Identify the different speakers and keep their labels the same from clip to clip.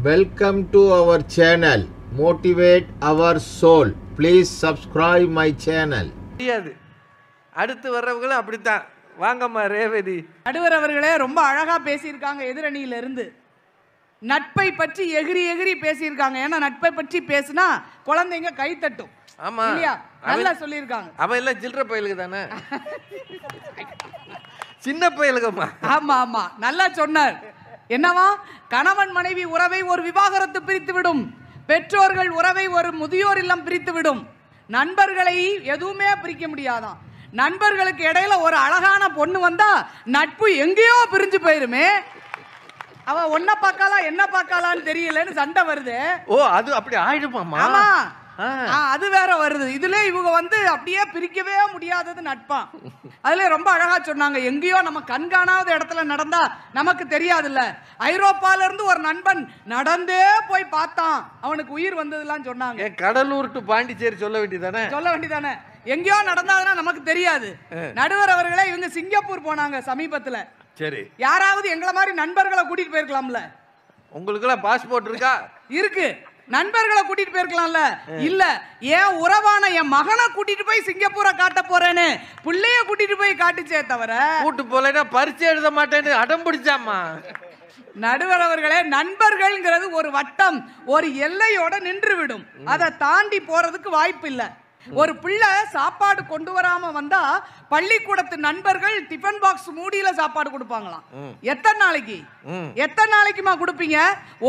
Speaker 1: Welcome to our channel. Motivate our soul. Please subscribe my channel.
Speaker 2: அடுத்து வர்றவங்களும் அப்படித்தான். வாங்கம்மா ரேவதி.
Speaker 3: நடுவர் அவர்களே ரொம்ப அழகா பேசியிருக்காங்க. எதிரணியில இருந்து நட்பை பற்றி எகிரி எகிரி பேசியிருக்காங்க. ஏன்னா நட்பை பற்றி பேசினா குழந்தைங்க கை தட்டும்.
Speaker 2: ஆமா
Speaker 3: இல்லையா? நல்லா சொல்லியிருக்காங்க.
Speaker 2: அவன் எல்லாம் சில்லற பயலுக்கு தானே, சின்ன பயலுக்குமா.
Speaker 3: ஆமா ஆமா நல்லா சொன்னார். என்னவா, கணவன் மனைவி உறவை ஒரு விவாகரத்து பிரித்து விடும், பெற்றோர்கள் உறவை ஒரு முதியோர் இல்லம் பிரித்து விடும், நண்பர்களை எதுவுமே பிரிக்க முடியாதான். நண்பர்களுக்கு இடையில ஒரு அழகான பொண்ணு வந்தா நட்பு எங்கேயோ பிரிஞ்சு போயிருமே. அவ ஒன்ன பார்க்காலா என்ன பார்க்காலான்னு தெரியலன்னு சண்டை வருது.
Speaker 2: ஓ அது அப்படி ஆயிடுமாமா.
Speaker 3: ஆமா அது வேற வருது. இதுல இவங்க அப்படியே பிரிக்கவே முடியாதது நட்பா. அதுல ரொம்ப அழகா சொன்னாங்க, எங்கேயோ நம்ம கண்காணாத இடத்துல நடந்தா நமக்கு தெரியாதுல்ல. ஐரோப்பால இருந்து ஒரு நண்பன் நடந்தே போய் பார்த்தான், அவனுக்கு உயிர் வந்ததுலாம் சொன்னாங்க.
Speaker 2: கடலூர் டு பாண்டிச்சேரி சொல்ல வேண்டியதானே. எங்கேயோ நடந்தாதுன்னா நமக்கு தெரியாது. நடுவர் அவர்களே, இவங்க சிங்கப்பூர் போனாங்க சமீபத்துல. சரி, யாராவது எங்களை மாதிரி நண்பர்களை கூட்டிட்டு போயிருக்கலாம்ல. உங்களுக்கு எல்லாம் பாஸ்போர்ட் இருக்கா?
Speaker 3: இருக்கு. நண்பர்களை கூட்டிட்டு போயிருக்கலாம்ல. இல்ல, ஏன் உறவான என் மகனை கூட்டிட்டு போய் சிங்கப்பூரை காட்ட போறேன்னு பிள்ளைய கூட்டிட்டு போய் காட்டுச்சே தவிர
Speaker 2: கூட்டு போலன்னா பரிச்சை எழுத மாட்டேன்னு அடம் பிடிச்சாமா.
Speaker 3: நடுவர் அவர்களே, நண்பர்கள்ங்கிறது ஒரு வட்டம், ஒரு எல்லையோட நின்று விடும். அதை தாண்டி போறதுக்கு வாய்ப்பு இல்லை. ஒரு பிள்ளை சாப்பாடு கொண்டு வராம வந்தா பள்ளிக்கூடத்து நண்பர்கள் டிஃபன் பாக்ஸ் மூடியில சாப்பாடு கொடுப்பாங்களாம். எத்தனை நாளைக்குமா கொடுப்பீங்க?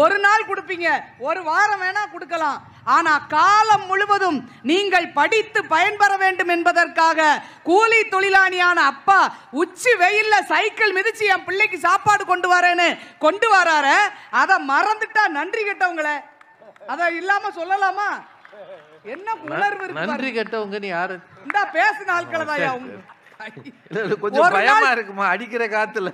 Speaker 3: ஒரு நாள் கொடுப்பீங்க, ஒரு வாரம் வேணா கொடுக்கலாம். ஆனா காலம் முழுவதும் நீங்கள் படித்து பயன்பெற வேண்டும் என்பதற்காக கூலி தொழிலாளியான அப்பா உச்சி வெயில்ல சைக்கிள் மிதிச்சு என் பிள்ளைக்கு சாப்பாடு கொண்டு வரேன்னு கொண்டு வராரு. அதை மறந்துட்டா நன்றி கெட்டவங்கள. அத இல்லாம சொல்லலாமா? என்ன உணர்வு இருக்கு?
Speaker 2: நன்றி கெட்டவங்க நீ யாரு?
Speaker 3: இந்த பேசின ஆட்களதாயா
Speaker 2: கொஞ்சம் பயமா இருக்குமா அடிக்கிற காத்துல?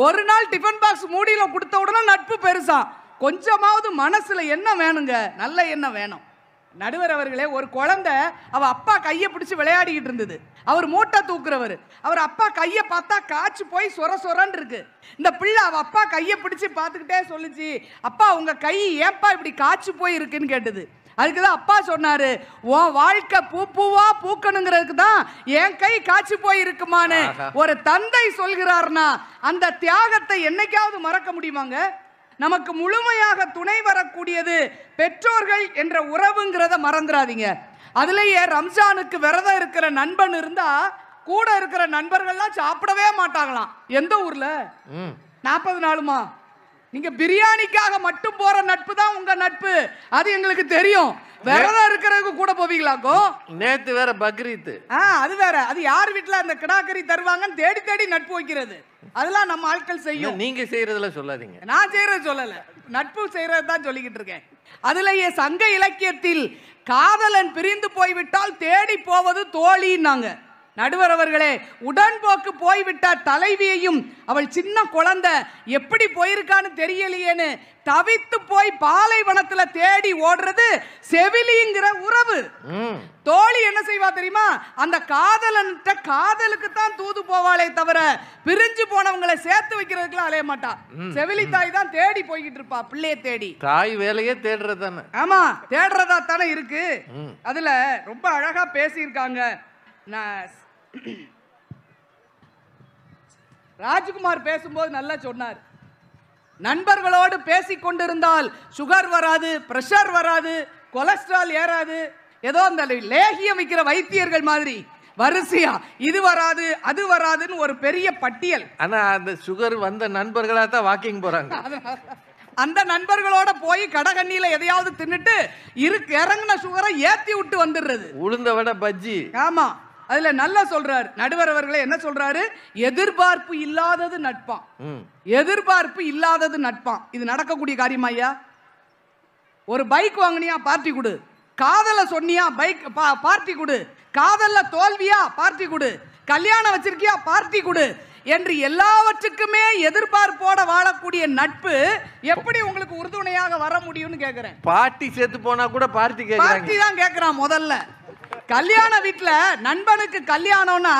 Speaker 3: ஒரு நாள் டிஃபன் பாக்ஸ் மூடியில கொடுத்த உடனே நட்பு பெருசா. கொஞ்சமாவது மனசுல என்ன வேணுங்க? நல்ல எண்ணம் வேணும். நடுவர் அவர்களே, ஒரு குழந்தை அவ அப்பா கையை பிடிச்சு விளையாடிக்கிட்டு இருந்தது. அவர் மூட்டை தூக்குறவர். அவர் அப்பா கையை பார்த்தா காய்ச்சி போய் சொர சொரன்னு இருக்கு. இந்த பிள்ளை அவ அப்பா கையை பிடிச்சு பார்த்துக்கிட்டே சொல்லுச்சு, அப்பா உங்க கை ஏப்பா இப்படி காய்ச்சி போய் இருக்குன்னு கேட்டது. அதுக்குதான் அப்பா சொன்னாரு, உன் வாழ்க்கை பூ பூவா பூக்கணுங்கிறதுக்கு தான் என் கை காய்ச்சி போய் இருக்குமான்னு ஒரு தந்தை சொல்கிறார்னா அந்த தியாகத்தை என்னைக்காவது மறக்க முடியுமாங்க? நமக்கு முழுமையாக துணை வரக்கூடியது பெற்றோர்கள் என்ற உறவுங்கிறத மறந்துடாதீங்க. அதுலயே ரம்ஜானுக்கு விரதம் இருக்கிற நண்பன் இருந்தா கூட இருக்கிற நண்பர்கள்லாம் சாப்பிடவே மாட்டாங்களாம். எந்த ஊர்ல? 40 நாளுமா? நீங்க பிரியாணிக்காக மட்டும் போற நட்பு தான் உங்க நட்பு, அது எங்களுக்கு தெரியும். விரதம் இருக்கிறதுக்கு கூட போவீங்களாக்கோ?
Speaker 2: நேத்து வேற பக்ரீத்.
Speaker 3: அது வேற. அது யார் வீட்டுல அந்த கிடாக்கறி தருவாங்கன்னு தேடி தேடி நட்பு வைக்கிறது. அதெல்லாம் நம்ம ஆட்கள் செய்யும்.
Speaker 2: நீங்க செய்யறதுல சொல்லாதீங்க.
Speaker 3: நான் செய்யறது சொல்லல, நட்பு செய்யறது தான் சொல்லிக்கிட்டு இருக்கேன். அதுலயே சங்க இலக்கியத்தில் காதலன் பிரிந்து போய்விட்டால் தேடி போவது தோழின்னாங்க. நடுவர் அவர்களே, உடன்போக்கு போய்விட்ட தலைவியையும் அவள் சின்ன குழந்தை எப்படி போயிருக்கான்னு தெரியலையேன்னு தவித்து போய் பாலைவனத்துல தேடி ஓடுறது செவிலிங்கிற உறவு. தோழி என்ன செய்வா தெரியுமா? அந்த காதலன்ட்ட காதலுக்கு தான் தூது போவாளே தவிர பிரிஞ்சு போனவங்களை சேர்த்து வைக்கிறதுக்குலாம் அலைய மாட்டா. செவிலி தாய் தான் தேடி போய்கிட்டு இருப்பா, பிள்ளைய தேடி.
Speaker 2: தாய் வேலையே தேடுறதானே.
Speaker 3: ஆமா, தேடுறதா தானே இருக்கு. அதுல ரொம்ப அழகா பேசியிருக்காங்க. ராஜ்குமார் பேசும்போது நல்லா சொன்னார். நண்பர்களோடு பேசிக் கொண்டிருந்தால் சுகர் வராது, பிரஷர் வராது, கொலஸ்ட்ரால் ஏறாது. ஏதோ அந்த லேகியம் வைக்கிற வைத்தியர்கள் மாதிரி வரிசையா இது வராது அது வராதுன்னு ஒரு பெரிய பட்டியல்.
Speaker 2: ஆனா அந்த சுகர் வந்த நண்பர்களா தான் வாக்கிங் போறாங்க.
Speaker 3: அந்த நண்பர்களோட போய் கடகண்ணியில எதையாவது தின்னுட்டு இறங்கின சுகரை ஏத்தி விட்டு வந்துடுறது.
Speaker 2: உளுந்த வடை பஜ்ஜி.
Speaker 3: ஆமா, அதுல நல்லா சொல்றாரு நடுவர் அவர்களே. என்ன சொல்றாரு? எதிர்பார்ப்பு இல்லாதது நட்பான். எதிர்பார்ப்பு இல்லாதது நட்பான். இது நடக்கக்கூடிய காரியமா ஐயா? ஒரு பைக் வாங்கினியா, பார்ட்டி கொடு. காதல சொன்னியா, பைக் பார்ட்டி கொடு. காதல்ல தோல்வியா, பார்ட்டி கொடு. கல்யாணம் வச்சிருக்கியா, பார்ட்டி கொடு என்று எல்லாவற்றுக்குமே எதிர்பார்ப்போட வாழக்கூடிய நட்பு எப்படி உங்களுக்கு உறுதுணையாக வர முடியும்னு கேக்குறேன்.
Speaker 2: பார்ட்டி சேர்த்து போனா கூட பார்ட்டி
Speaker 3: தான் கேக்குறான். முதல்ல கல்யாண வீட்டுல நண்பனுக்கு கல்யாணம்னா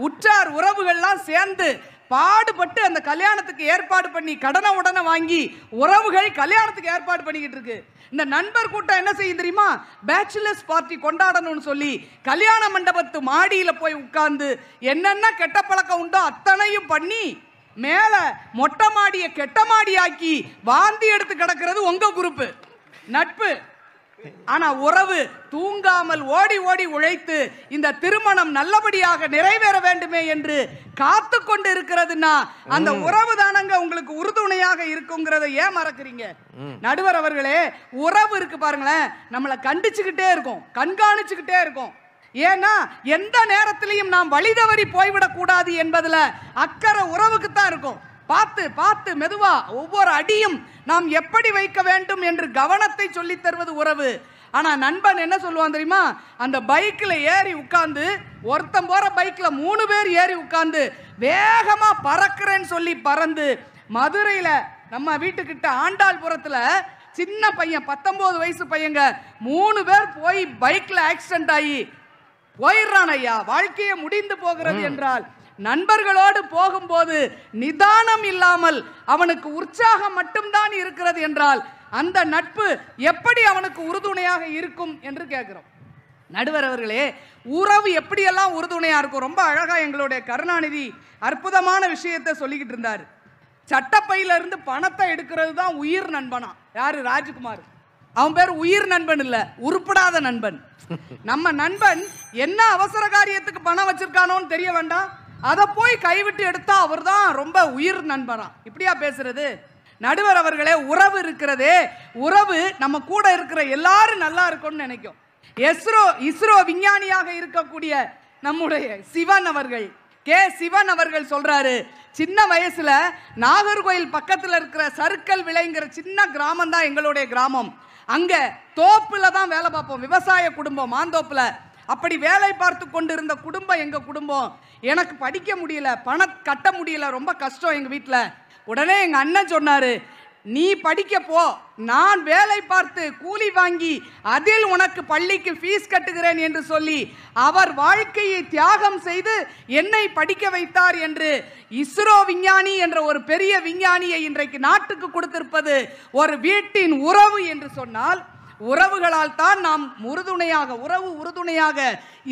Speaker 3: உற்றார் உறவுகள்லாம் சேர்ந்து பாடுபட்டு அந்த கல்யாணத்துக்கு ஏற்பாடு பண்ணி கடனை உடனே வாங்கி உறவுகள் கல்யாணத்துக்கு ஏற்பாடு பண்ணிக்கிட்டு இருக்கு. இந்த நண்பர் கூட்டம் என்ன செய்யும் தெரியுமா? பேச்சுலர்ஸ் பார்ட்டி கொண்டாடணும்னு சொல்லி கல்யாண மண்டபத்து மாடியில போய் உட்கார்ந்து என்னென்ன கெட்ட பழக்கம் உண்டோ அத்தனையும் பண்ணி மேல மொட்டை மாடியை கெட்ட மாடியாக்கி வாந்தி எடுத்து கிடக்கிறது உங்க குரூப் நட்பு. ஆனா உறவு தூங்காமல் ஓடி ஓடி உழைத்து இந்த திருமணம் நல்லபடியாக நிறைவேற வேண்டுமே என்று காத்து கொண்டு இருக்கிறதுனா அந்த உறவு தானங்க உங்களுக்கு உறுதுணையாக இருக்குங்கிறத ஏன் மறக்கிறீங்க? நடுவர் அவர்களே, உறவு இருக்கு பாருங்களேன், நம்மளை கண்டிச்சுக்கிட்டே இருக்கும், கண்காணிச்சுக்கிட்டே இருக்கும். ஏன்னா எந்த நேரத்திலையும் நாம் வழி தவறி போய்விடக் கூடாது என்பதுல அக்கறை உறவுக்கு தான் இருக்கும். பார்த்து பார்த்து மெதுவா ஒவ்வொரு அடியும் நாம் எப்படி வைக்க வேண்டும் என்று கவனத்தை சொல்லி தருவது உறவு. ஆனா நண்பன் என்ன சொல்லுவான் தெரியுமா? அந்த பைக்ல ஏறி உட்கார்ந்து, ஒருத்தன் போற பைக்ல 3 பேர் ஏறி உட்கார்ந்து வேகமா பறக்கிறேன்னு சொல்லி பறந்து மதுரையில நம்ம வீட்டுக்கிட்ட ஆண்டாள்புரத்துல சின்ன பையன் 19 வயசு பையங்க 3 பேர் போய் பைக்ல ஆக்சிடென்ட் ஆகி போயிடுறான் ஐயா. வாழ்க்கையை முடிந்து போகிறது என்றால் நண்பர்களோடு போகும்போது நிதானம் இல்லாமல் அவனுக்கு உற்சாகம் மட்டும்தான் இருக்கிறது என்றால் அந்த நட்பு எப்படி அவனுக்கு உறுதுணையாக இருக்கும் என்று கேட்கிறோம். நடுவர் அவர்களே, உறவு எப்படியெல்லாம் உறுதுணையா இருக்கும்? ரொம்ப அழகா எங்களுடைய கருணாநிதி அற்புதமான விஷயத்தை சொல்லிக்கிட்டு இருந்தார். சட்டப்பையில இருந்து பணத்தை எடுக்கிறது தான் உயிர் நண்பனா. யாரு? ராஜ்குமார். அவன் பேர் உயிர் நண்பன் இல்ல, உருப்படாத நண்பன். நம்ம நண்பன் என்ன அவசர காரியத்துக்கு பணம் வச்சிருக்கானோன்னு தெரிய வேண்டாம், அதை போய் கைவிட்டு எடுத்தா அவர் தான் ரொம்ப உயிர் நண்பனா. இப்படியா பேசுறது? நடுவர் அவர்களே, உறவு இருக்கிறதே, உறவு நம்ம கூட இருக்கிற எல்லாரும் நல்லா இருக்கும்னு நினைக்கும். இஸ்ரோ விஞ்ஞானியாக இருக்கக்கூடிய நம்முடைய சிவன் அவர்கள், சிவன் அவர்கள் சொல்றாரு, சின்ன வயசுல நாகர்கோயில் பக்கத்துல இருக்கிற சர்க்கல் விளைங்கிற சின்ன கிராமம் தான் எங்களுடைய கிராமம். அங்க தோப்புல தான் வேலை பார்ப்போம், விவசாய குடும்பம், மாந்தோப்புல. அப்படி வேலை பார்த்து கொண்டிருந்த குடும்பம் எங்க குடும்பம். எனக்கு படிக்க முடியல, பணம் கட்ட முடியல, ரொம்ப கஷ்டம் எங்க வீட்டுல. உடனே எங்க அண்ணன் சொன்னாரு, நீ படிக்க போ, நான் வேலை பார்த்து கூலி வாங்கி அதில் உனக்கு பள்ளிக்கு ஃபீஸ் கட்டுகிறேன் என்று சொல்லி அவர் வாழ்க்கையை தியாகம் செய்து என்னை படிக்க வைத்தார் என்று இஸ்ரோ விஞ்ஞானி என்ற ஒரு பெரிய விஞ்ஞானியை இன்றைக்கு நாட்டுக்கு கொடுத்திருப்பது ஒரு வீட்டின் உறவு என்று சொன்னால், உறவுகளால் தான் நாம் உறுதுணையாக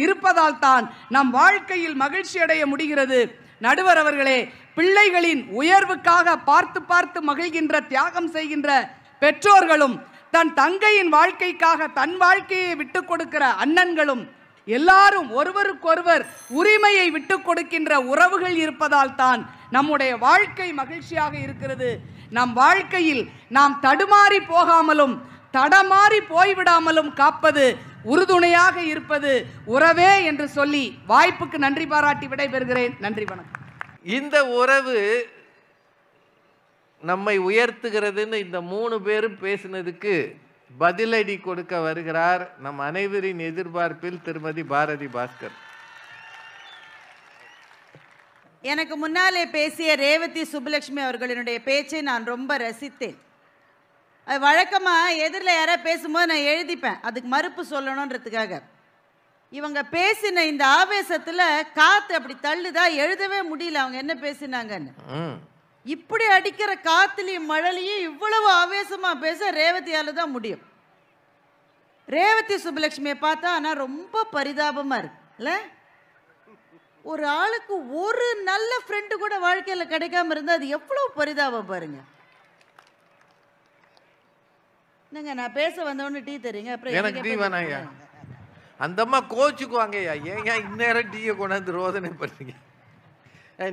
Speaker 3: இருப்பதால் தான் நம் வாழ்க்கையில் மகிழ்ச்சி அடைய முடிகிறது. நடுவர் அவர்களே, பிள்ளைகளின் உயர்வுக்காக பார்த்து பார்த்து மகிழ்கின்ற, தியாகம் செய்கின்ற பெற்றோர்களும், தன் தங்கையின் வாழ்க்கைக்காக தன் வாழ்க்கையை விட்டுக் கொடுக்கிற அண்ணன்களும், எல்லாரும் ஒருவருக்கொருவர் உரிமையை விட்டுக் கொடுக்கின்ற உறவுகள் இருப்பதால் தான் நம்முடைய வாழ்க்கை மகிழ்ச்சியாக இருக்கிறது. நம் வாழ்க்கையில் நாம் தடுமாறி போகாமலும் தடமாறி போய்விடாமலும் காப்பது, உறுதுணையாக இருப்பது உறவே என்று சொல்லி வாய்ப்புக்கு நன்றி பாராட்டி விடைபெறுகிறேன். நன்றி, வணக்கம்.
Speaker 4: இந்த உறவு நம்மை உயர்த்துகிறதுன்னு இந்த 3 பேரும் பேசினதுக்கு பதிலடி கொடுக்க வருகிறார் நம் அனைவரின் எதிர்பார்ப்பில் திருமதி பாரதி பாஸ்கர்.
Speaker 5: எனக்கு முன்னாலே பேசிய ரேவதி சுப்புலட்சுமி அவர்களினுடைய பேச்சை நான் ரொம்ப ரசித்தேன். அது வழக்கமாக எதிரில் யாராவது பேசும்போது நான் எழுதிப்பேன், அதுக்கு மறுப்பு சொல்லணுன்றதுக்காக. இவங்க பேசின இந்த ஆவேசத்தில் காற்று அப்படி தள்ளுதா, எழுதவே முடியல அவங்க என்ன பேசினாங்கன்னு. இப்படி அடிக்கிற காத்துலையும் மழையிலையும் இவ்வளவு ஆவேசமாக பேச ரேவதியால் தான் முடியும். ரேவதி சுப்புலட்சுமியை பார்த்தா ஆனால் ரொம்ப பரிதாபமாக இருக்குல்ல. ஒரு ஆளுக்கு ஒரு நல்ல ஃப்ரெண்டு கூட வாழ்க்கையில் கிடைக்காம இருந்தால் அது எவ்வளோ பரிதாபம் பாருங்க. என்னங்க நான் பேச வந்தவொன்னு டீ தரீங்க? அப்புறம்
Speaker 4: எனக்கு டீ வேணாங்க. அந்த அம்மா கோச்சுக்குவாங்கய்யா, ஏங்க இந்நேரம் டீயை கொண்டாந்து ரோதனை பண்ணுறீங்க.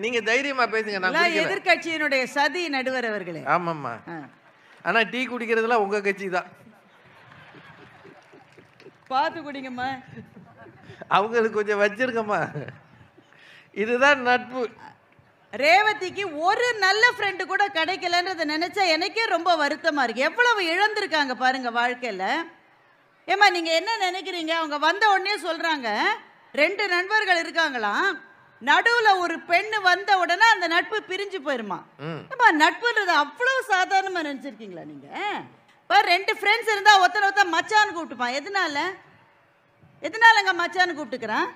Speaker 4: நீங்க தைரியமா பேசுங்க. நான்
Speaker 5: எதிர்கட்சியினுடைய சதி நடுவர் அவர்களே.
Speaker 4: ஆமாம்மா, ஆனா டீ குடிக்கிறதுலாம் உங்க கட்சி தான்.
Speaker 5: பார்த்து குடிங்கம்மா,
Speaker 4: அவங்களுக்கு கொஞ்சம் வச்சிருக்கம்மா. இதுதான் நட்பு.
Speaker 5: ரேவதிக்கு ஒரு நல்ல ஃப்ரெண்டு கூட கிடைக்கலன்றதை நினைச்சா எனக்கே ரொம்ப வருத்தமா இருக்கு. எவ்வளவு இழந்திருக்காங்க பாருங்க வாழ்க்கையில. ஏமா நீங்க என்ன நினைக்கிறீங்க? அவங்க வந்த உடனே சொல்றாங்க 2 நண்பர்கள் இருக்காங்களாம், நடுவுல ஒரு பெண்ணு வந்த உடனே அந்த நட்பு பிரிஞ்சு போயிருமா. நட்புன்றது அவ்வளவு சாதாரணமா நினைச்சிருக்கீங்களா நீங்க? இப்போ 2 ஃப்ரெண்ட்ஸ் இருந்தா ஒருத்தர் மச்சான்னு கூப்பிட்டுப்பான். எதனாலங்க மச்சான்னு கூப்பிட்டுக்கிறான்?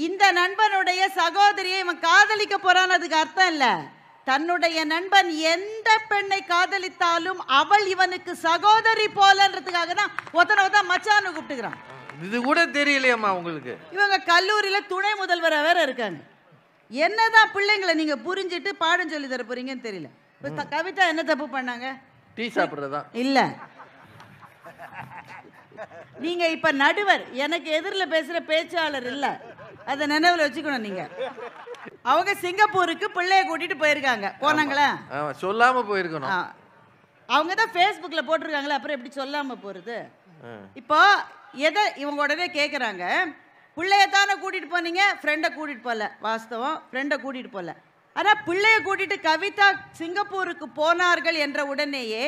Speaker 5: இந்த நண்பனுடைய சகோதரியை இவன் காதலிக்க போறானதுக்கு அர்த்தம் இல்ல. தன்னுடைய நண்பன் எந்த பெண்ணை காதலித்தாலும் அவள் இவனுக்கு சகோதரி போலன்றதுக்காக தான் ஒத்தனை மச்சான்னு கூப்பிட்டுக்கிறான்.
Speaker 4: இது கூட தெரியலையம்மா உங்களுக்கு? இவங்க
Speaker 5: கல்லூரியில துணை முதல்வரா வேற இருக்காங்க. என்னதான் பிள்ளைங்களை நீங்க புரிஞ்சிட்டு பாடம் சொல்லி தர போறீங்கன்னு தெரியல. கவிதா என்ன தப்பு பண்ணாங்க?
Speaker 4: டீ சாப்பிடுறதா
Speaker 5: இல்ல. நீங்க இப்ப நடுவர், எனக்கு எதிரில் பேசுற பேச்சாளர் இல்ல, அதை நினைவுல வச்சுக்கணும். நீங்க அவங்க சிங்கப்பூருக்கு பிள்ளைய கூட்டிட்டு போயிருக்காங்க. போனாங்களா?
Speaker 4: சொல்லாம போயிருக்கணும்.
Speaker 5: அவங்க தான் ஃபேஸ்புக்ல போட்டிருக்காங்களே, அப்புறம் எப்படி சொல்லாம போறது? இப்போ எதை இவங்க உடனே கேட்குறாங்க, பிள்ளையத்தானே கூட்டிட்டு போனீங்க, ஃப்ரெண்டை கூட்டிட்டு போகல. வாஸ்தவம், ஃப்ரெண்டை கூட்டிட்டு போகல. ஆனால் பிள்ளைய கூட்டிட்டு கவிதா சிங்கப்பூருக்கு போனார்கள் என்ற உடனேயே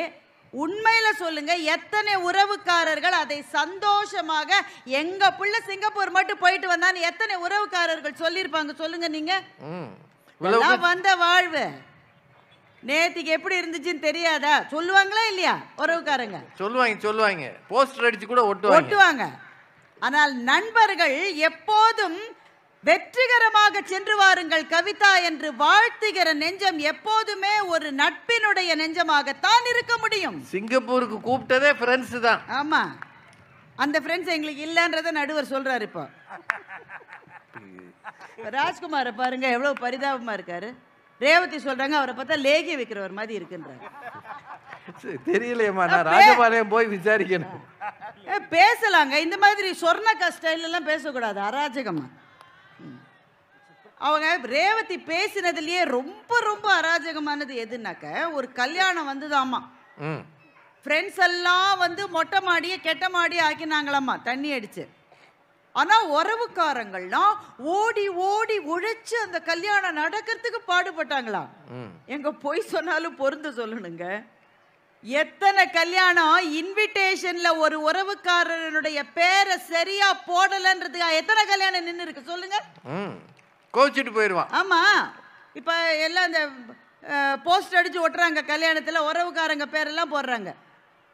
Speaker 5: உண்மையில சொல்லுங்க, எத்தனை உறவுக்காரர்கள் அதை சந்தோஷமாக எங்க பிள்ளை சிங்கப்பூர் மட்டும் போயிட்டு வந்தான்னு எத்தனை உறவுக்காரர்கள் சொல்லியிருப்பாங்க சொல்லுங்க. நீங்க வந்த வாழ்வு நேத்திக்கு எப்படி இருந்துச்சுன்னு தெரியாதா? சொல்லுவாங்களா இல்லையா? உறவுக்காரங்க
Speaker 4: சொல்லுவாங்க. போஸ்டர் அடிச்சு கூட
Speaker 5: ஒட்டுவாங்க. ஆனால் நண்பர்கள் எப்போதும் வெற்றிகரமாக சென்று வாருங்கள் கவிதா என்று வாழ்த்துகிற நெஞ்சம் எப்போதுமே ஒரு நட்பினுடைய நெஞ்சமாகத்தான் இருக்க முடியும்.
Speaker 4: சிங்கப்பூருக்கு கூப்பிட்டதே ஃப்ரெண்ட்ஸ் தான்.
Speaker 5: ஆமா, அந்த ஃப்ரெண்ட்ஸ் எங்களுக்கு இல்லன்றத நடுவர் சொல்றாரு. இப்போ ராஜ்குமாரை பாருங்க, எவ்வளவு பரிதாபமா இருக்காரு. ரேவதி சொல்றாங்க அவரை பார்த்தா லேகிய வைக்கிறவர் மாதிரி இருக்குன்றாங்க.
Speaker 4: தெரியலையம்மா, நான் ராஜபாளையம் போய் விசாரிக்கணும்.
Speaker 5: பேசலாங்க, இந்த மாதிரி சொர்ணக்கா ஸ்டைல் எல்லாம் பேசக்கூடாது, அராஜகமா. அவங்க ரேவதி பேசினதுலயே ரொம்ப ரொம்ப அராஜகமானது எதுனாக்க, ஒரு கல்யாணம் வந்துதாமா, ஃப்ரெண்ட்ஸ் எல்லாம் வந்து மொட்டை மாடியை கெட்ட மாடியை ஆக்கினாங்களாமா தண்ணி அடிச்சு. ஆனா உறவுக்காரங்கள்லாம் ஓடி ஓடி உழைச்சு அந்த கல்யாணம் நடக்கிறதுக்கு பாடுபட்டாங்களாம். எங்க பொய் சொன்னாலும் பொருந்து சொல்லணுங்க. எத்தனை கல்யாணம் இன்விடேஷன்ல ஒரு உறவுக்காரனுடைய பேரை சரியா போடலன்றதுக்கா எத்தனை கல்யாணம் நின்று இருக்கு சொல்லுங்க.
Speaker 4: கோச்சிட்டு போயிடுவான்.
Speaker 5: ஆமா, இப்ப எல்லாம் இந்த போஸ்ட் அடிச்சு ஒட்டுறாங்க, கல்யாணத்துல உறவுக்காரங்க பேரெல்லாம் போடுறாங்க.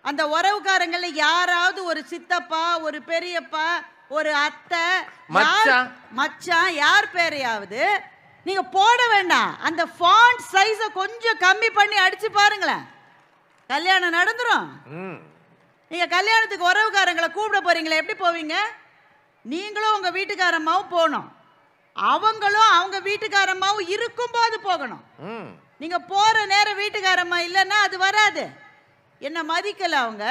Speaker 5: அந்த உறவுக்காரங்கள்ல யாராவது ஒரு சித்தப்பா, ஒரு பெரியப்பா, ஒரு அத்தை, மச்சான் யார் பேரையாவது நீங்க போட வேண்டாம். அந்த ஃபாண்ட் சைஸ கொஞ்சம் கம்மி பண்ணி அடிச்சு பாருங்களேன், கல்யாணம் நடந்துரும். நீங்க கல்யாணத்துக்கு உறவுக்காரங்களை கூப்பிட போறீங்களா, எப்படி போவீங்க? நீங்களும் உங்க வீட்டுக்காரம்மாவும் போகணும், அவங்களும் அவங்க வீட்டுக்காரம்மாவும் இருக்கும்போது போகணும். நீங்க போற நேரம் வீட்டுக்காரம்மா இல்லைன்னா அது வராது. என்ன மதிக்கல அவங்க.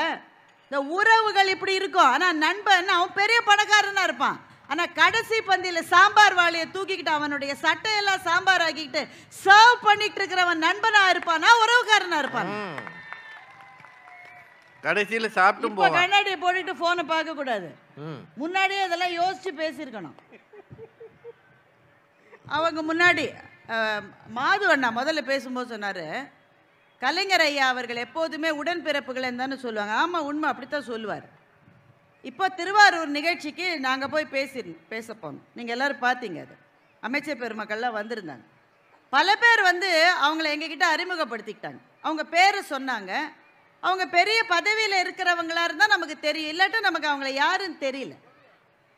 Speaker 5: இந்த உறவுகள் இப்படி இருக்கும். ஆனா நண்பன் அவன் பெரிய பணக்காரனா இருப்பான், ஆனா கடைசி பந்தியில சாம்பார் வாளியை தூக்கிக்கிட்டு அவனுடைய சட்டையெல்லாம் சாம்பார் ஆக்கிக்கிட்டு சர்வ் பண்ணிட்டு இருக்கிறவன் நண்பனா இருப்பானா உறவுக்காரனா இருப்பான்?
Speaker 4: கடைசியில சாப்பிட்டு போவான்.
Speaker 5: கண்ணாடியை போட்டுட்டு போனை பார்க்க கூடாது, முன்னாடியே இதெல்லாம் யோசிச்சு பேசியிருக்கணும். அவங்க முன்னாடி மாது அண்ணா முதல்ல பேசும்போது சொன்னாரு, கலைஞர் ஐயா அவர்கள் எப்போதுமே உடன்பிறப்புகளை தானே சொல்லுவாங்க. ஆமா, உண்மை, அப்படித்தான் சொல்லுவார். இப்போ திருவாரூர் நிகழ்ச்சிக்கு நாங்கள் போய் பேச போனோம். நீங்கள் எல்லாரும் பார்த்தீங்க, அது அமைச்சர் பெருமக்கள்லாம் வந்திருந்தாங்க. பல பேர் வந்து அவங்கள எங்ககிட்ட அறிமுகப்படுத்திக்கிட்டாங்க. அவங்க பேரை சொன்னாங்க. அவங்க பெரிய பதவியில் இருக்கிறவங்களா இருந்தால் நமக்கு தெரியும், இல்லாட்டா நமக்கு அவங்கள யாருன்னு தெரியல.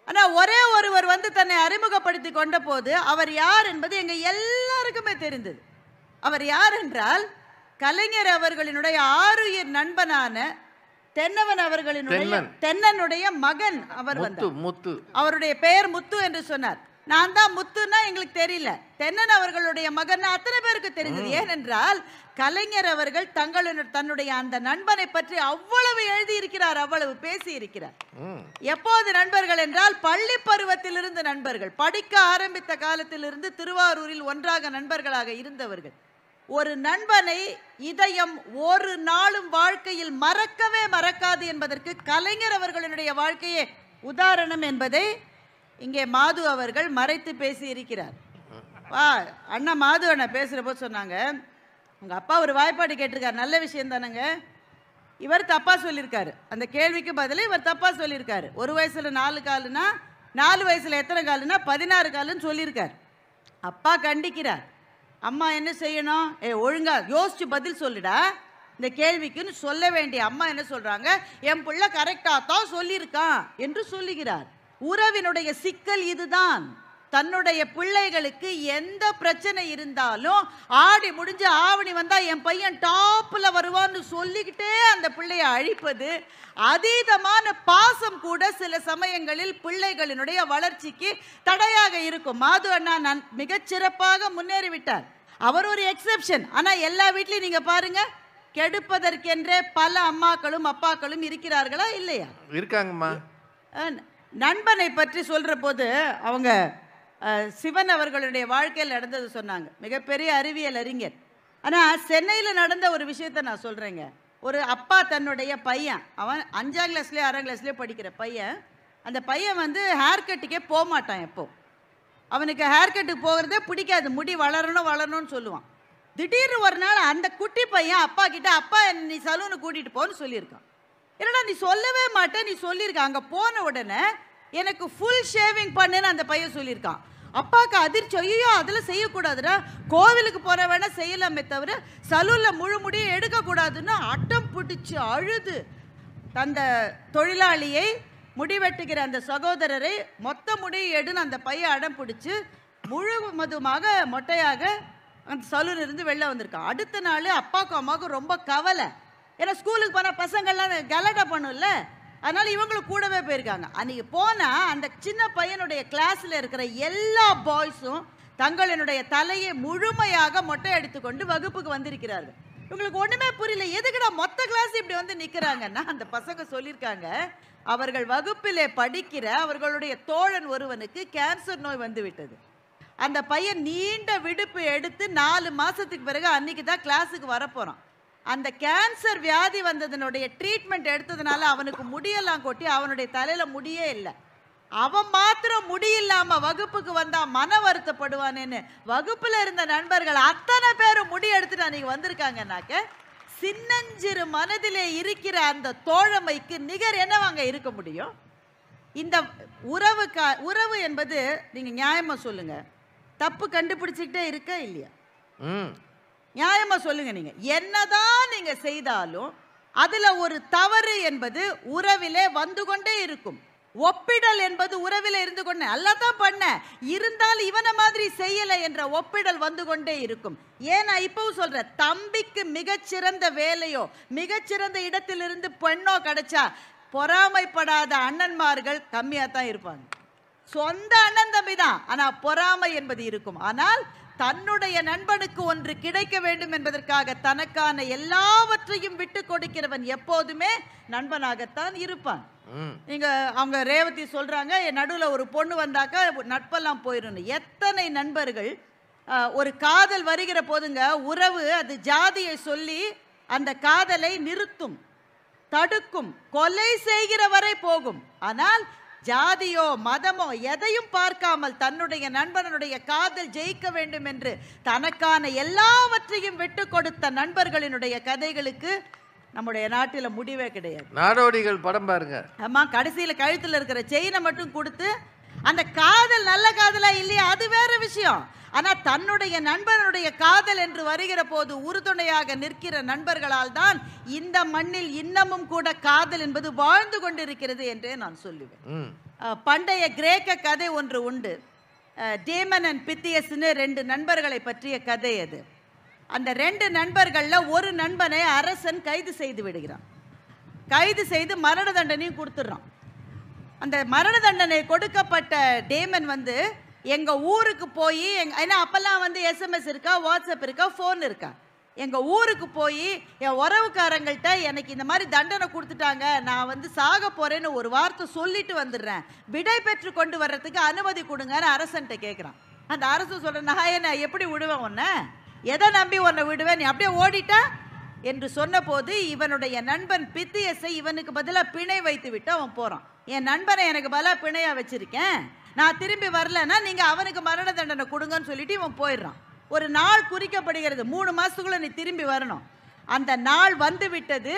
Speaker 5: ஆனால் ஒரே ஒருவர் வந்து தன்னை அறிமுகப்படுத்தி கொண்ட போது அவர் யார் என்பது எங்கள் எல்லாருக்குமே தெரிந்தது. அவர் யார் என்றால் கலைஞர் அவர்களினுடைய ஆருயிர் நண்பனான தென்னவன் அவர்களினுடைய தென்னனுடைய மகன். அவர் வந்து அவருடைய பெயர் முத்து என்று சொன்னார். நான் தான் முத்துன்னா எங்களுக்கு தெரியல, தென்னன் அவர்களுடைய மகன் அத்தனை பேருக்கு தெரிந்தது. ஏனென்றால் கலைஞர் அவர்கள் தன்னுடைய அந்த நண்பனை பற்றி அவ்வளவு எழுதி இருக்கிறார், அவ்வளவு பேசி இருக்கிறார். எப்போது நண்பர்கள் என்றால் பள்ளி பருவத்திலிருந்து நண்பர்கள், படிக்க ஆரம்பித்த காலத்திலிருந்து திருவாரூரில் ஒன்றாக நண்பர்களாக இருந்தவர்கள். ஒரு நண்பனை இதயம் ஒரு நாளும் வாழ்க்கையில் மறக்கவே மறக்காது என்பதற்கு கலைஞர் அவர்களுடைய வாழ்க்கையே உதாரணம் என்பதை இங்கே மாது அவர்கள் மறைத்து பேசி இருக்கிறார். அண்ணா மாது அண்ணா பேசுகிற போது சொன்னாங்க, உங்க அப்பா ஒரு வாய்ப்பாடு கேட்டிருக்காரு, நல்ல விஷயம் தானங்க. இவர் தப்பா சொல்லியிருக்காரு, அந்த கேள்விக்கு பதில் இவர் தப்பா சொல்லியிருக்காரு. ஒரு வயசுல 4 காலுனா 4 வயசுல எத்தனை காலுனா 16 காலுன்னு சொல்லியிருக்காரு. அப்பா கண்டிக்கிறார். அம்மா என்ன செய்யணும்? ஒழுங்கா யோசிச்சு பதில் சொல்லுடா இந்த கேள்விக்குன்னு சொல்ல வேண்டிய அம்மா என்ன சொல்றாங்க, என் பிள்ளை கரெக்டா தான் சொல்லியிருக்கான் என்று சொல்லுகிறார். உறவினுடைய சிக்கல் இதுதான். தன்னுடைய பிள்ளைகளுக்கு எந்த பிரச்சனை இருந்தாலும் ஆடி முடிஞ்சு ஆவணி வந்தா என் பையன் டாப்ல வருவான்னு சொல்லிக்கிட்டே அந்த பிள்ளையை அழிப்பது, அதீதமான பாசம் கூட சில சமயங்களில் பிள்ளைகளினுடைய வளர்ச்சிக்கு தடையாக இருக்கும். மாது அண்ணா மிகச்சிறப்பாக முன்னேறிவிட்டார். அவர் ஒரு எக்ஸெப்ஷன். ஆனா எல்லா வீட்லயும் நீங்க பாருங்க, கெடுப்பதற்கென்றே பல அம்மாக்களும் அப்பாக்களும் இருக்கிறார்களா இல்லையா?
Speaker 4: இருக்காங்கம்மா.
Speaker 5: நண்பனை பற்றி சொல்ற போது அவங்க சிவன் அவர்களுடைய வாழ்க்கையில் நடந்தது சொன்னாங்க. மிகப்பெரிய அறிவியல் அறிஞர். ஆனால் சென்னையில் நடந்த ஒரு விஷயத்தை நான் சொல்கிறேங்க. ஒரு அப்பா தன்னுடைய பையன், அவன் 5ஆம் கிளாஸ்லேயே 6ஆம் கிளாஸ்லேயே படிக்கிற பையன், அந்த பையன் வந்து ஹேர் கட்டுக்கே போக மாட்டான். எப்போ அவனுக்கு ஹேர் கட்டுக்கு போகிறதே பிடிக்காது, முடி வளரணும்னு சொல்லுவான். திடீர்னு ஒரு நாள் அந்த குட்டி பையன் அப்பா கிட்ட, அப்பா நீ சலூனுக்கு கூட்டிகிட்டு போன்னு சொல்லியிருக்கான். என்னடா நீ சொல்லவே மாட்டேன், நீ சொல்லியிருக்க. அங்கே போன உடனே எனக்கு ஃபுல் ஷேவிங் பண்ணுன்னு அந்த பையன் சொல்லியிருக்கான். அப்பாவுக்கு அதிர்ச்சி, ஐயோ அதில் செய்யக்கூடாதுடா, கோவிலுக்கு போகிற வேணா செய்யலாமே தவிர சலூனில் முழு முடியும் எடுக்கக்கூடாதுன்னு அட்டம் பிடிச்சி அழுது அந்த தொழிலாளியை, முடிவெட்டுகிற அந்த சகோதரரை மொத்த முடியை எடுன்னு அந்த பையன் அடம் பிடிச்சி முழுவதுமாக மொட்டையாக அந்த சலூன் இருந்து வெளில வந்திருக்கான். அடுத்த நாள் அப்பாவுக்கும் அம்மாவுக்கும் ரொம்ப கவலை. ஏன்னா ஸ்கூலுக்கு போனால் பசங்கள்லாம் கலாட்டா பண்ணும்ல, அதனால இவங்களும் கூடவே போயிருக்காங்க. அன்னைக்கு போனால் அந்த சின்ன பையனுடைய கிளாஸில் இருக்கிற எல்லா பாய்ஸும் தங்களினுடைய தலையை முழுமையாக மொட்டை எடுத்துக்கொண்டு வகுப்புக்கு வந்திருக்கிறார்கள். இவங்களுக்கு ஒன்றுமே புரியல, எதுக்குடா மொத்த கிளாஸ் இப்படி வந்து நிற்கிறாங்கன்னா, அந்த பசங்க சொல்லியிருக்காங்க, அவர்கள் வகுப்பிலே படிக்கிற அவர்களுடைய தோழன் ஒருவனுக்கு கேன்சர் நோய் வந்து விட்டது. அந்த பையன் நீண்ட விடுப்பு எடுத்து 4 மாதத்துக்கு பிறகு அன்னைக்கு தான் கிளாஸுக்கு வரப்போகிறான். அந்த கேன்சர் வியாதி வந்ததனுடைய ட்ரீட்மெண்ட் எடுத்ததுனால அவனுக்கு முடியெல்லாம் கொட்டி அவனுடைய தலையில முடியே இல்லை. அவன் மாத்திரம் முடியில்லாம வகுப்புக்கு வந்தா மன வருத்தப்படுவானேன்னு வகுப்புல இருந்த நண்பர்கள் அத்தனை பேரும் முடி எடுத்துட்டு அன்னைக்கு வந்திருக்காங்கன்னாக்க, சின்னஞ்சிறு மனதிலே இருக்கிற அந்த தோழமைக்கு நிகர் என்னவாங்க இருக்க முடியும்? இந்த உறவு என்பது நீங்க நியாயமா சொல்லுங்க, தப்பு கண்டுபிடிச்சிக்கிட்டே இருக்க இல்லையா? நியாயமா சொல்லுங்க. நீங்க என்னதான் நீங்க செய்தாலும் அதுல ஒரு தவறு என்பது உறவிலே வந்து கொண்டே இருக்கும். ஒப்பிடல் என்பது உறவிலே இருந்து கொண்டே, அல்லதான் பண்ண இருந்தாலும் இவனை மாதிரி செய்யல என்ற ஒப்பிடல் வந்து கொண்டே இருக்கும். ஏன்னா இப்பவும் சொல்ற, தம்பிக்கு மிகச்சிறந்த வேலையோ மிகச்சிறந்த இடத்திலிருந்து பெண்ணோ கிடைச்சா பொறாமைப்படாத அண்ணன்மார்கள் கம்மியா தான் இருப்பாங்க. சொந்த அண்ணன் தம்பி தான், ஆனா பொறாமை என்பது இருக்கும். ஆனால் தன்னுடைய நண்பனுக்கு ஒன்று கிடைக்க வேண்டும் என்பதற்காக தனக்கான எல்லாவற்றையும் விட்டு கொடுக்கிறவன் எப்போதுமே நண்பனாகத்தான் இருப்பான். நீங்க அவங்க ரேவதி சொல்றாங்க, நடுவில் ஒரு பொண்ணு வந்தாக்கா நட்பெல்லாம் போயிடும். எத்தனை நண்பர்கள் ஒரு காதல் வருகிற போதுங்க, உறவு அது ஜாதியை சொல்லி அந்த காதலை நிறுத்தும், தடுக்கும், கொலை செய்கிற வரை போகும். ஆனால் ஜாதியோ மதமோ எதையும் பார்க்காமல் தன்னுடைய நண்பனுடைய காதல் ஜெயிக்க வேண்டும் என்று தனக்கான எல்லாவற்றையும் விட்டு கொடுத்த நண்பர்களினுடைய கதைகளுக்கு நம்முடைய நாட்டில் முடிவே கிடையாது.
Speaker 4: நாடோடிகள் படம் பாருங்க.
Speaker 5: ஆமா, கடைசியில கழுத்துல இருக்கிற செயினை மட்டும் கொடுத்து, அந்த காதல் நல்ல காதலா இல்லையா அது வேற விஷயம். ஆனா தன்னுடைய நண்பனுடைய காதல் என்று வருகிற போது உறுதுணையாக நிற்கிற நண்பர்களால் தான் இந்த மண்ணில் இன்னமும் கூட காதல் என்பது வாழ்ந்து கொண்டிருக்கிறது என்றே நான் சொல்லுவேன். பண்டைய கிரேக்க கதை ஒன்று உண்டு, டேமன் அண்ட் பித்தியஸ்னு 2 நண்பர்களை பற்றிய கதை அது. அந்த 2 நண்பர்கள்ல ஒரு நண்பனை அரசன் கைது செய்து விடுகிறான். கைது செய்து மரண தண்டனையும் கொடுத்துடுறான். அந்த மரண தண்டனை கொடுக்கப்பட்ட டேமன் வந்து எங்க ஊருக்கு போய், ஏன்னா அப்பெல்லாம் வந்து SMS இருக்கா, வாட்ஸ்அப் இருக்கா, ஃபோன் இருக்கா, எங்க ஊருக்கு போய் என் உறவுக்காரங்கள்ட்ட எனக்கு இந்த மாதிரி தண்டனை கொடுத்துட்டாங்க, நான் வந்து சாக போறேன்னு ஒரு வார்த்தை சொல்லிட்டு வந்துடுறேன், விடை பெற்று கொண்டு வர்றதுக்கு அனுமதி கொடுங்கன்னு அரசன்ட்ட கேட்குறான். அந்த அரசு சொல்ற, நான் என்ன எப்படி விடுவேன் உன்னை, எதை நம்பி உன்னை விடுவேன், நீ அப்படியே ஓடிட்டா என்று சொன்ன போது இவனுடைய நண்பன் பித்தியஸை இவனுக்கு பதிலாக பிணை வைத்து விட்டு அவன் போறான். என் நண்பனை எனக்கு பதிலாக பிணையா வச்சிருக்கேன், நான் திரும்பி வரலன்னா நீங்க அவனுக்கு மரண தண்டனை கொடுங்கன்னு சொல்லிட்டு இவன் போயிடுறான். ஒரு நாள் குறிக்கப்படுகிறது, 3 மாசத்துக்குள்ள நீ திரும்பி வரணும். அந்த நாள் வந்து விட்டது,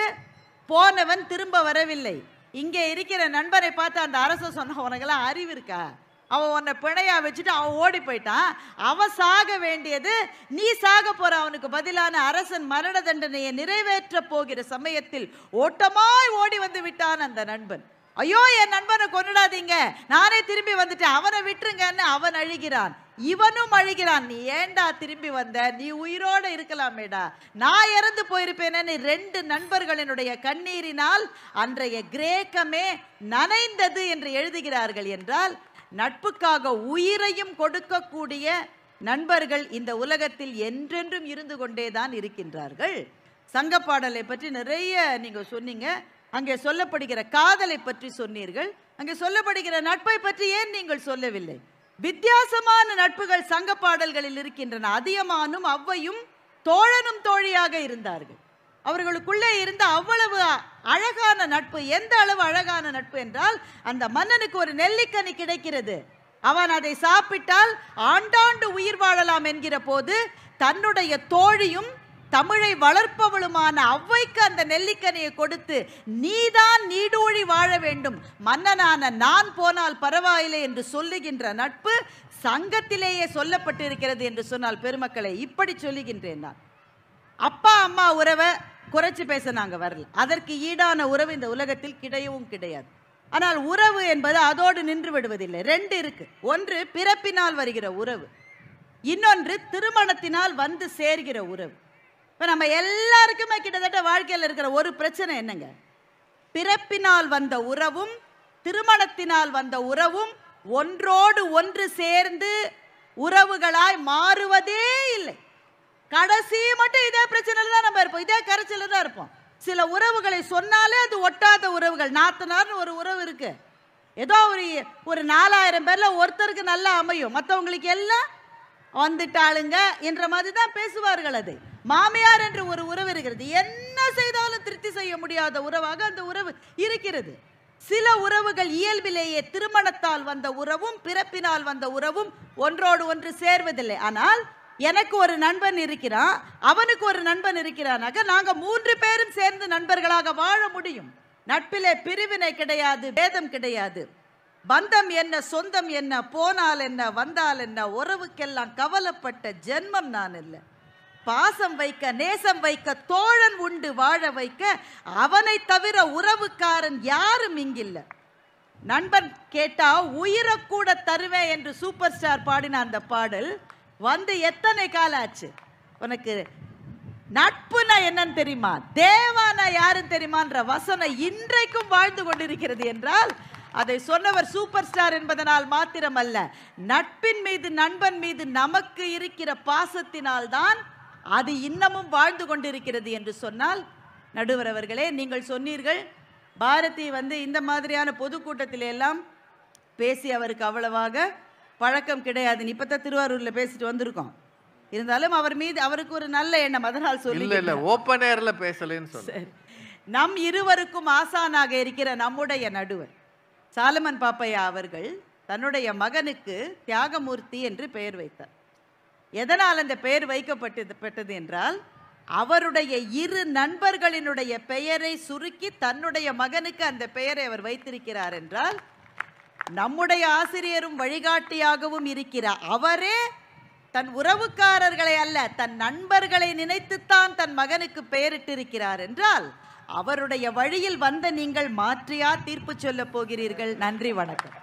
Speaker 5: போனவன் திரும்ப வரவில்லை. இங்கே இருக்கிற நண்பரை பார்த்து அந்த அரசு சொன்ன, உனக்கெல்லாம் அறிவு இருக்கா, அவன் உன்னை பிணையா வச்சுட்டு அவன் ஓடி போயிட்டான், அவன் சாக வேண்டியது நீ சாக போற, அவனுக்கு பதிலான அரசன் மரண தண்டனையை நிறைவேற்ற போகிற சமயத்தில் ஓட்டமாய் ஓடி வந்து விட்டான் அந்த நண்பன். ஐயோ என் நண்பனை கொன்னுடாதீங்க, நானே திரும்பி வந்துட்டேன், அவனை விட்டுருங்கன்னு அவன் அழுகிறான். இவனும் அழுகிறான், நீ ஏண்டா திரும்பி வந்த, நீ உயிரோட இருக்கலாமேடா, நான் இறந்து போயிருப்பேனே. 2 நண்பர்களினுடைய கண்ணீரினால் அன்றைய கிரேக்கமே நனைந்தது என்று எழுதுகிறார்கள். என்றால் நட்புக்காக உயிரையும் கொடுக்கக்கூடிய நண்பர்கள் இந்த உலகத்தில் என்றென்றும் இருந்து கொண்டேதான் இருக்கின்றார்கள். சங்கப்பாடலை பற்றி நிறைய நீங்க சொன்னீங்க. அங்கே சொல்லப்படுகிற காதலை பற்றி சொன்னீர்கள். அங்கே சொல்லப்படுகிற நட்பை பற்றி ஏன் நீங்கள் சொல்லவில்லை? வித்தியாசமான நட்புகள் சங்க பாடல்களில் இருக்கின்றன. அதியமானும் அவ்வையும் தோழனும் தோழியாக இருந்தார்கள். அவர்களுக்குள்ளே இருந்த அவ்வளவு அழகான நட்பு. எந்த அளவு அழகான நட்பு என்றால், அந்த மன்னனுக்கு ஒரு நெல்லிக்கனி கிடைக்கிறது, அவன் அதை சாப்பிட்டால் ஆண்டாண்டு உயிர் வாழலாம் என்கிற போது தன்னுடைய தோழியும் தமிழை வளர்ப்பவளுமான அவ்வைக்கு அந்த நெல்லிக்கனியை கொடுத்து, நீதான் நீடூழி வாழ வேண்டும், மன்னனான நான் போனால் பரவாயில்லை என்று சொல்லுகின்ற நட்பு சங்கத்திலேயே சொல்லப்பட்டிருக்கிறது என்று சொன்னால் பெருமக்களை இப்படி சொல்லுகின்றேன் நான். அப்பா அம்மா உறவை குறைச்சி பேச நாங்க வரல. அதற்கு ஈடான உறவு இந்த உலகத்தில் கிடையவும் கிடையாது. ஆனால் உறவு என்பது அதோடு நின்று விடுவதில்லை. 2 இருக்கு. ஒன்று பிறப்பினால் வருகிற உறவு, இன்னொன்று திருமணத்தினால் வந்து சேர்கிற உறவு. இப்போ நம்ம எல்லாருக்குமே கிட்டத்தட்ட வாழ்க்கையில் இருக்கிற ஒரு பிரச்சனை என்னங்க? பிறப்பினால் வந்த உறவும் திருமணத்தினால் வந்த உறவும் ஒன்றோடு ஒன்று சேர்ந்து உறவுகளாய் மாறுவதே இல்லை. கடைசி மட்டும் இதே பிரச்சனையில் தான் நம்ம இருப்போம், இதே கரைச்சலில் தான் இருப்போம். சில உறவுகளை சொன்னாலே அது ஒட்டாத உறவுகள். நாத்தனார்னு ஒரு உறவு இருக்கு, ஏதோ ஒரு 4000 பேர்ல ஒருத்தருக்கு நல்லா அமையும், மற்றவங்களுக்கு எல்லாம் வந்துட்டாளுங்க என்ற மாதிரி தான் பேசுவார்கள். அது மாமியார் என்று ஒரு உறவு இருக்கிறது, என்ன செய்தாலும் திருப்தி செய்ய முடியாத உறவாக அந்த உறவு இருக்கிறது. சில உறவுகள் இயல்பிலேயே திருமணத்தால் வந்த உறவும் பிறப்பினால் வந்த உறவும் ஒன்றோடு ஒன்று சேர்வதில்லை. ஆனால் எனக்கு ஒரு நண்பன் இருக்கிறான், அவனுக்கு ஒரு நண்பன் இருக்கிறானாக நாங்க 3 பேரும் சேர்ந்து நண்பர்களாக வாழ முடியும். நட்பிலே பிரிவினை கிடையாது, பேதம் கிடையாது. பந்தம் என்ன, சொந்தம் என்ன, போனால் என்ன, வந்தால் என்ன, உறவுக்கெல்லாம் கவலைப்பட்ட ஜென்மம் நான் இல்லை. பாசம் வைக்க, நேசம் வைக்க, தோழன் உண்டு வாழ வைக்க, அவனை தவிர உறவுக்காரன் யாரும் இங்கில்லை. நண்பன் கேட்டா உயிரை கூட தருவேன் என்று சூப்பர் ஸ்டார் பாடின அந்த பாடல் வந்து எத்தனை காலம் ஆச்சு? உனக்கு நட்புனா என்னன்னு தெரியுமா, தேவானா யாரும் தெரியுமான்ற வசனம் இன்றைக்கும் வாழ்ந்து கொண்டிருக்கிறது என்றால் அதை சொன்னவர் சூப்பர் ஸ்டார் என்பதனால் மாத்திரமல்ல, நட்பின் மீது நண்பன் மீது நமக்கு இருக்கிற பாசத்தினால் தான் அது இன்னமும் வாழ்ந்து கொண்டிருக்கிறது என்று சொன்னால், நடுவர் அவர்களே நீங்கள் சொன்னீர்கள் பாரதி வந்து இந்த மாதிரியான பொதுக்கூட்டத்தில எல்லாம் பேசி அவருக்கு அவ்வளவாக பழக்கம் கிடையாது. இப்போ தான் திருவாரூரில் பேசிட்டு வந்திருக்கோம். இருந்தாலும் அவர் மீது அவருக்கு ஒரு நல்ல எண்ணம், அதனால் சொல்லி
Speaker 4: இல்ல ஓப்பன் ஏர்ல பேசலன்னு சொல்ல.
Speaker 5: நம் இருவருக்கும் ஆசானாக இருக்கிற நம்முடைய நடுவர் சாலமன் பாப்பையா அவர்கள் தன்னுடைய மகனுக்கு தியாகமூர்த்தி என்று பெயர் வைத்தார். எதனால் அந்த பெயர் வைக்கப்பட்டது என்றால், அவருடைய 2 நண்பர்களினுடைய பெயரை சுருக்கி தன்னுடைய மகனுக்கு அந்த பெயரை அவர் வைத்திருக்கிறார் என்றால், நம்முடைய ஆசிரியரும் வழிகாட்டியாகவும் இருக்கிற அவரே தன் உறவுக்காரர்களை அல்ல தன் நண்பர்களை நினைத்துத்தான் தன் மகனுக்கு பெயரிட்டிருக்கிறார் என்றால், அவருடைய வழியில் வந்த நீங்கள் மாற்றியா தீர்ப்பு சொல்ல போகிறீர்கள்? நன்றி, வணக்கம்.